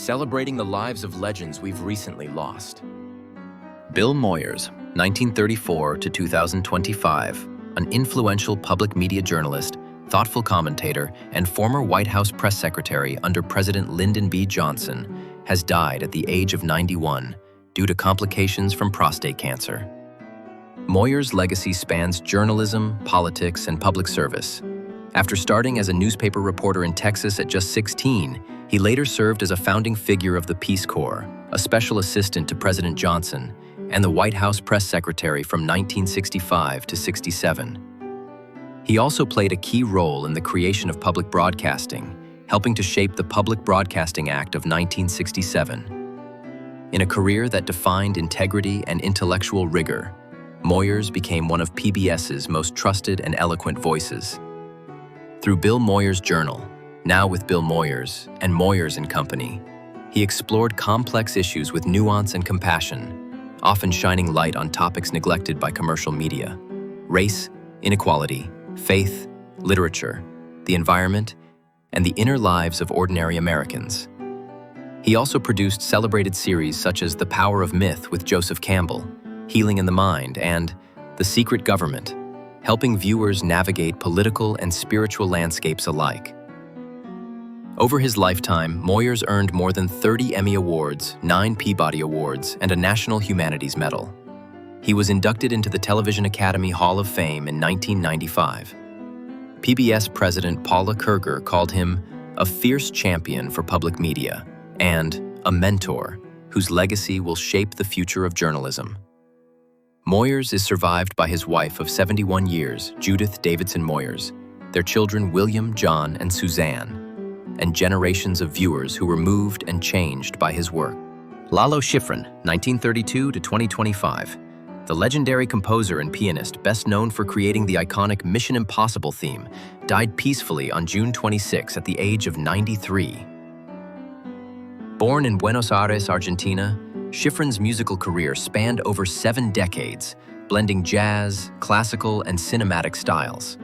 celebrating the lives of legends we've recently lost. Bill Moyers, 1934 to 2025, an influential public media journalist, thoughtful commentator, and former White House press secretary under President Lyndon B. Johnson, has died at the age of 91 due to complications from prostate cancer. Moyers' legacy spans journalism, politics, and public service. After starting as a newspaper reporter in Texas at just 16, he later served as a founding figure of the Peace Corps, a special assistant to President Johnson, and the White House press secretary from 1965 to 67. He also played a key role in the creation of public broadcasting, helping to shape the Public Broadcasting Act of 1967. In a career that defined integrity and intellectual rigor, Moyers became one of PBS's most trusted and eloquent voices. Through Bill Moyers' Journal, now with Bill Moyers and Moyers and Company, he explored complex issues with nuance and compassion, often shining light on topics neglected by commercial media: race, inequality, faith, literature, the environment, and the inner lives of ordinary Americans. He also produced celebrated series such as The Power of Myth with Joseph Campbell, Healing in the Mind, and The Secret Government, helping viewers navigate political and spiritual landscapes alike. Over his lifetime, Moyers earned more than 30 Emmy Awards, 9 Peabody Awards, and a National Humanities Medal. He was inducted into the Television Academy Hall of Fame in 1995. PBS President Paula Kerger called him a fierce champion for public media and a mentor whose legacy will shape the future of journalism. Moyers is survived by his wife of 71 years, Judith Davidson Moyers, their children William, John, and Suzanne, and generations of viewers who were moved and changed by his work. Lalo Schifrin, 1932 to 2025, the legendary composer and pianist best known for creating the iconic Mission Impossible theme, died peacefully on June 26 at the age of 93. Born in Buenos Aires, Argentina, Schifrin's musical career spanned over 7 decades, blending jazz, classical, and cinematic styles.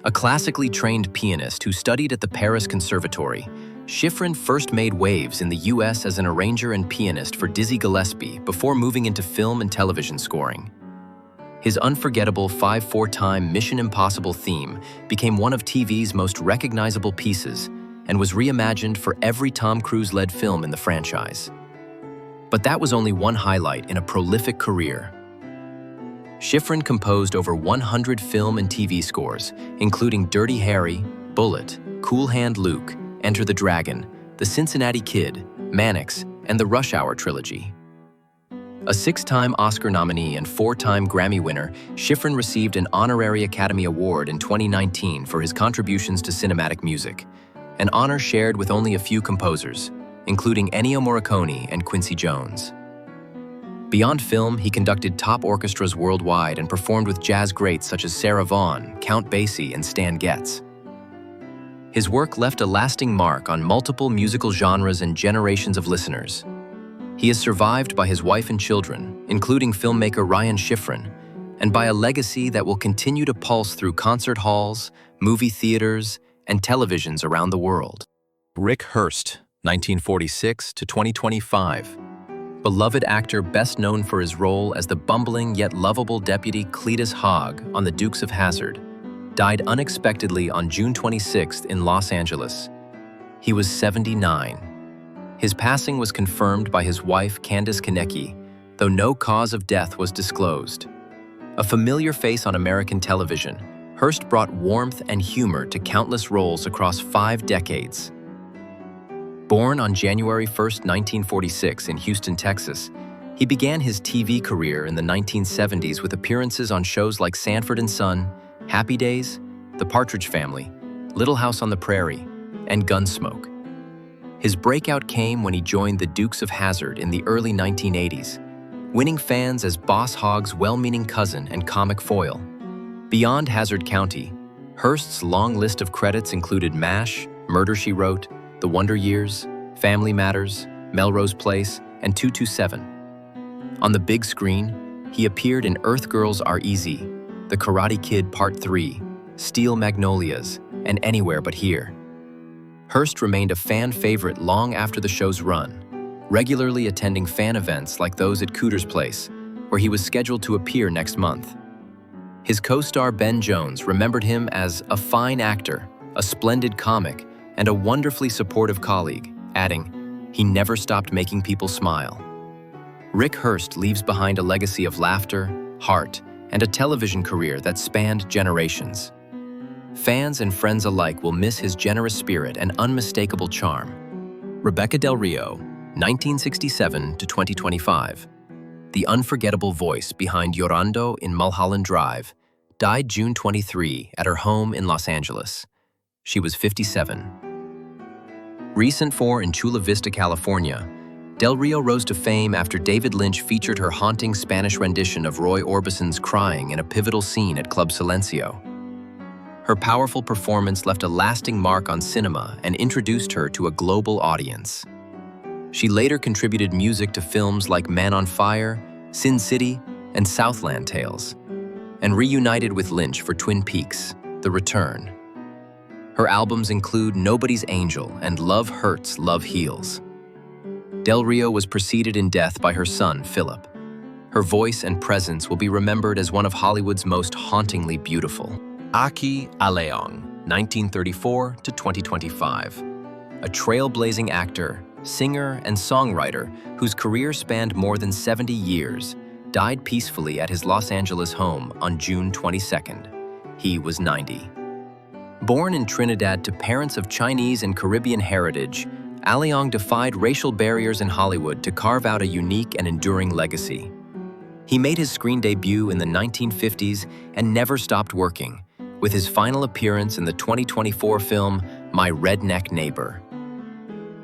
A classically trained pianist who studied at the Paris Conservatory, Schifrin first made waves in the U.S. as an arranger and pianist for Dizzy Gillespie before moving into film and television scoring. His unforgettable 5/4-time Mission Impossible theme became one of TV's most recognizable pieces and was reimagined for every Tom Cruise-led film in the franchise. But that was only one highlight in a prolific career. Schifrin composed over 100 film and TV scores, including Dirty Harry, Bullet, Cool Hand Luke, Enter the Dragon, The Cincinnati Kid, Mannix, and the Rush Hour trilogy. A 6-time Oscar nominee and 4-time Grammy winner, Schifrin received an honorary Academy Award in 2019 for his contributions to cinematic music, an honor shared with only a few composers, including Ennio Morricone and Quincy Jones. Beyond film, he conducted top orchestras worldwide and performed with jazz greats such as Sarah Vaughan, Count Basie, and Stan Getz. His work left a lasting mark on multiple musical genres and generations of listeners. He is survived by his wife and children, including filmmaker Ryan Shiffrin, and by a legacy that will continue to pulse through concert halls, movie theaters, and televisions around the world. Rick Hurst, 1946 to 2025. Beloved actor best known for his role as the bumbling yet lovable deputy Cletus Hogg on the Dukes of Hazzard, died unexpectedly on June 26 in Los Angeles. He was 79. His passing was confirmed by his wife Candice Konecki, though no cause of death was disclosed. A familiar face on American television, Hurst brought warmth and humor to countless roles across 5 decades. Born on January 1, 1946 in Houston, Texas, he began his TV career in the 1970s with appearances on shows like Sanford and Son, Happy Days, The Partridge Family, Little House on the Prairie, and Gunsmoke. His breakout came when he joined the Dukes of Hazzard in the early 1980s, winning fans as Boss Hogg's well-meaning cousin and comic foil. Beyond Hazzard County, Hurst's long list of credits included MASH, Murder, She Wrote, The Wonder Years, Family Matters, Melrose Place, and 227. On the big screen, he appeared in Earth Girls Are Easy, The Karate Kid Part 3, Steel Magnolias, and Anywhere But Here. Hurst remained a fan favorite long after the show's run, regularly attending fan events like those at Cooter's Place, where he was scheduled to appear next month. His co-star Ben Jones remembered him as a fine actor, a splendid comic, and a wonderfully supportive colleague, adding, "He never stopped making people smile." Rick Hurst leaves behind a legacy of laughter, heart, and a television career that spanned generations. Fans and friends alike will miss his generous spirit and unmistakable charm. Rebekah Del Rio, 1967 to 2025. The unforgettable voice behind Llorando in Mulholland Drive, died June 23 at her home in Los Angeles. She was 57. Recent for in Chula Vista, California, Del Rio rose to fame after David Lynch featured her haunting Spanish rendition of Roy Orbison's Crying in a pivotal scene at Club Silencio. Her powerful performance left a lasting mark on cinema and introduced her to a global audience. She later contributed music to films like Man on Fire, Sin City, and Southland Tales, and reunited with Lynch for Twin Peaks: The Return. Her albums include Nobody's Angel and Love Hurts, Love Heals. Del Rio was preceded in death by her son, Philip. Her voice and presence will be remembered as one of Hollywood's most hauntingly beautiful. Aki Aleong, 1934 to 2025. A trailblazing actor, singer, and songwriter whose career spanned more than 70 years, died peacefully at his Los Angeles home on June 22nd. He was 90. Born in Trinidad to parents of Chinese and Caribbean heritage, Aleong defied racial barriers in Hollywood to carve out a unique and enduring legacy. He made his screen debut in the 1950s and never stopped working, with his final appearance in the 2024 film My Redneck Neighbor.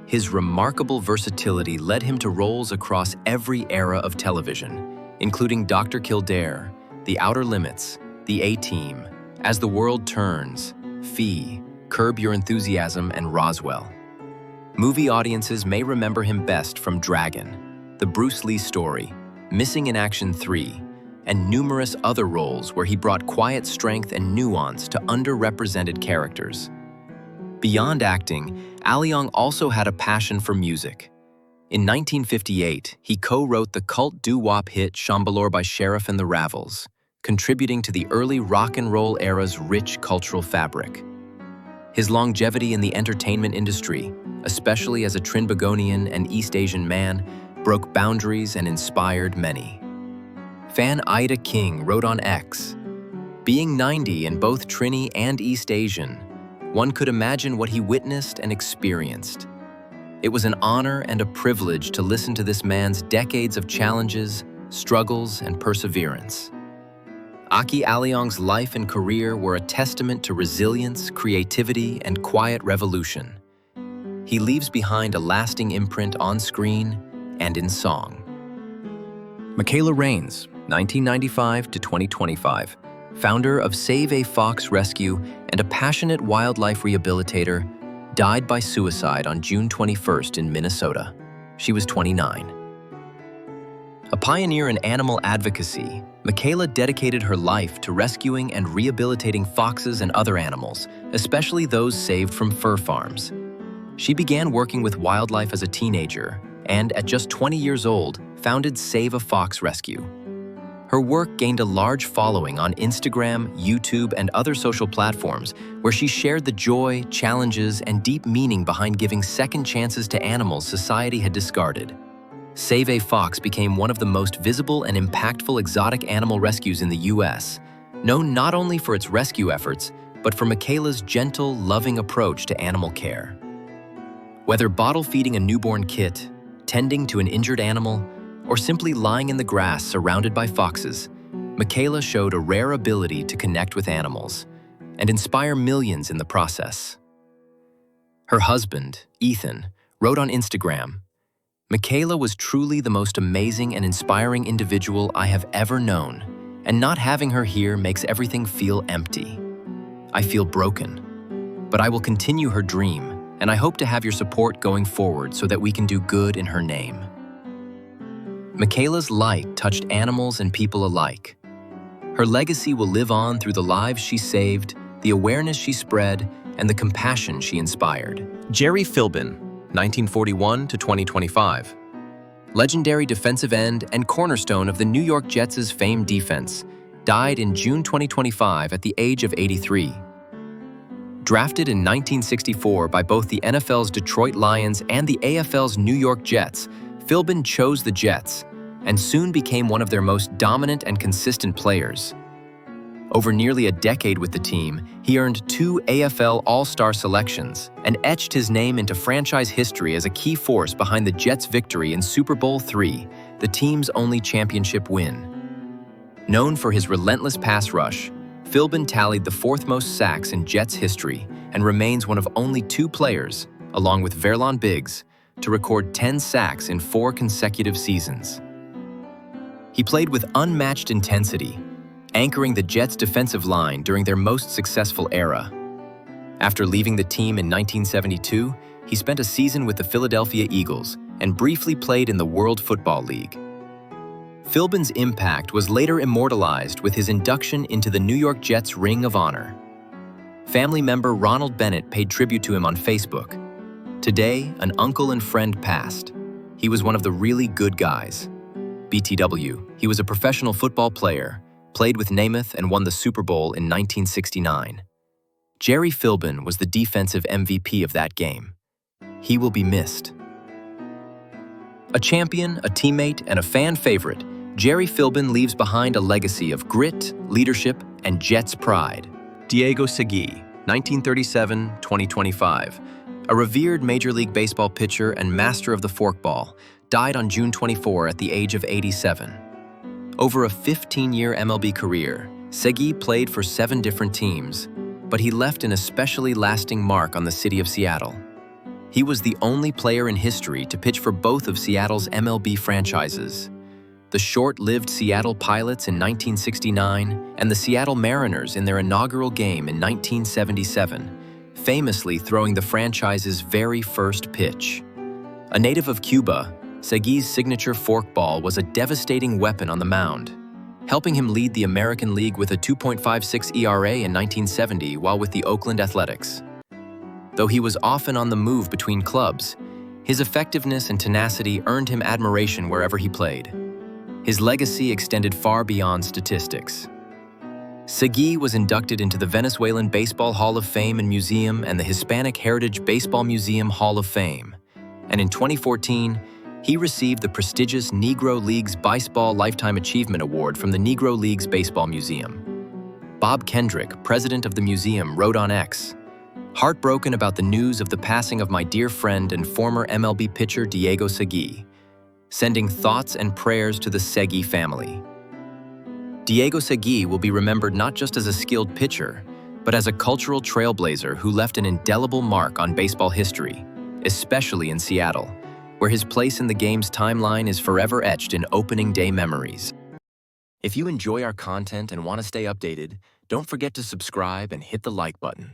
His remarkable versatility led him to roles across every era of television, including Dr. Kildare, The Outer Limits, The A-Team, As the World Turns, Fee, Curb Your Enthusiasm, and Roswell. Movie audiences may remember him best from Dragon, The Bruce Lee Story, Missing in Action 3, and numerous other roles where he brought quiet strength and nuance to underrepresented characters. Beyond acting, Aleong also had a passion for music. In 1958, he co-wrote the cult doo-wop hit Chambalore by Sheriff and the Ravels, contributing to the early rock and roll era's rich cultural fabric. His longevity in the entertainment industry, especially as a Trinbagonian and East Asian man, broke boundaries and inspired many. Fan Ida King wrote on X, "Being 90 in both Trini and East Asian, one could imagine what he witnessed and experienced. It was an honor and a privilege to listen to this man's decades of challenges, struggles, and perseverance." Aki Aleong's life and career were a testament to resilience, creativity, and quiet revolution. He leaves behind a lasting imprint on screen and in song. Michaela Reigns, 1995 to 2025, founder of SaveAFox Rescue and a passionate wildlife rehabilitator, died by suicide on June 21st in Minnesota. She was 29. A pioneer in animal advocacy, Michaela dedicated her life to rescuing and rehabilitating foxes and other animals, especially those saved from fur farms. She began working with wildlife as a teenager and, at just 20 years old, founded SaveAFox Rescue. Her work gained a large following on Instagram, YouTube, and other social platforms where she shared the joy, challenges, and deep meaning behind giving second chances to animals society had discarded. SaveAFox became one of the most visible and impactful exotic animal rescues in the U.S., known not only for its rescue efforts, but for Michaela's gentle, loving approach to animal care. Whether bottle feeding a newborn kit, tending to an injured animal, or simply lying in the grass surrounded by foxes, Michaela showed a rare ability to connect with animals and inspire millions in the process. Her husband, Ethan, wrote on Instagram, "Michaela was truly the most amazing and inspiring individual I have ever known, and not having her here makes everything feel empty. I feel broken, but I will continue her dream, and I hope to have your support going forward so that we can do good in her name." Michaela's light touched animals and people alike. Her legacy will live on through the lives she saved, the awareness she spread, and the compassion she inspired. Jerry Philbin, 1941 to 2025. Legendary defensive end and cornerstone of the New York Jets' famed defense, died in June 2025 at the age of 83. Drafted in 1964 by both the NFL's Detroit Lions and the AFL's New York Jets, Philbin chose the Jets and soon became one of their most dominant and consistent players. Over nearly a decade with the team, he earned 2 AFL All-Star selections and etched his name into franchise history as a key force behind the Jets' victory in Super Bowl III, the team's only championship win. Known for his relentless pass rush, Philbin tallied the 4th most sacks in Jets history and remains one of only 2 players, along with Verlon Biggs, to record 10 sacks in 4 consecutive seasons. He played with unmatched intensity, anchoring the Jets' defensive line during their most successful era. After leaving the team in 1972, he spent a season with the Philadelphia Eagles and briefly played in the World Football League. Philbin's impact was later immortalized with his induction into the New York Jets Ring of Honor. Family member Ronald Bennett paid tribute to him on Facebook. Today, an uncle and friend passed. He was one of the really good guys. BTW, he was a professional football player, played with Namath and won the Super Bowl in 1969. Jerry Philbin was the defensive MVP of that game. He will be missed. A champion, a teammate, and a fan favorite, Jerry Philbin leaves behind a legacy of grit, leadership, and Jets pride. Diego Seige, 1937-2025. A revered Major League Baseball pitcher and master of the forkball, died on June 24 at the age of 87. Over a 15-year MLB career, Seige played for 7 different teams, but he left an especially lasting mark on the city of Seattle. He was the only player in history to pitch for both of Seattle's MLB franchises, the short-lived Seattle Pilots in 1969 and the Seattle Mariners in their inaugural game in 1977, famously throwing the franchise's very first pitch. A native of Cuba, Seige's signature forkball was a devastating weapon on the mound, helping him lead the American League with a 2.56 ERA in 1970 while with the Oakland Athletics. Though he was often on the move between clubs, his effectiveness and tenacity earned him admiration wherever he played. His legacy extended far beyond statistics. Seige was inducted into the Venezuelan Baseball Hall of Fame and Museum and the Hispanic Heritage Baseball Museum Hall of Fame, and in 2014, he received the prestigious Negro Leagues Baseball Lifetime Achievement Award from the Negro Leagues Baseball Museum. Bob Kendrick, president of the museum, wrote on X, "Heartbroken about the news of the passing of my dear friend and former MLB pitcher Diego Seige. Sending thoughts and prayers to the Seige family." Diego Seige will be remembered not just as a skilled pitcher, but as a cultural trailblazer who left an indelible mark on baseball history, especially in Seattle, where his place in the game's timeline is forever etched in opening day memories. If you enjoy our content and want to stay updated, don't forget to subscribe and hit the like button.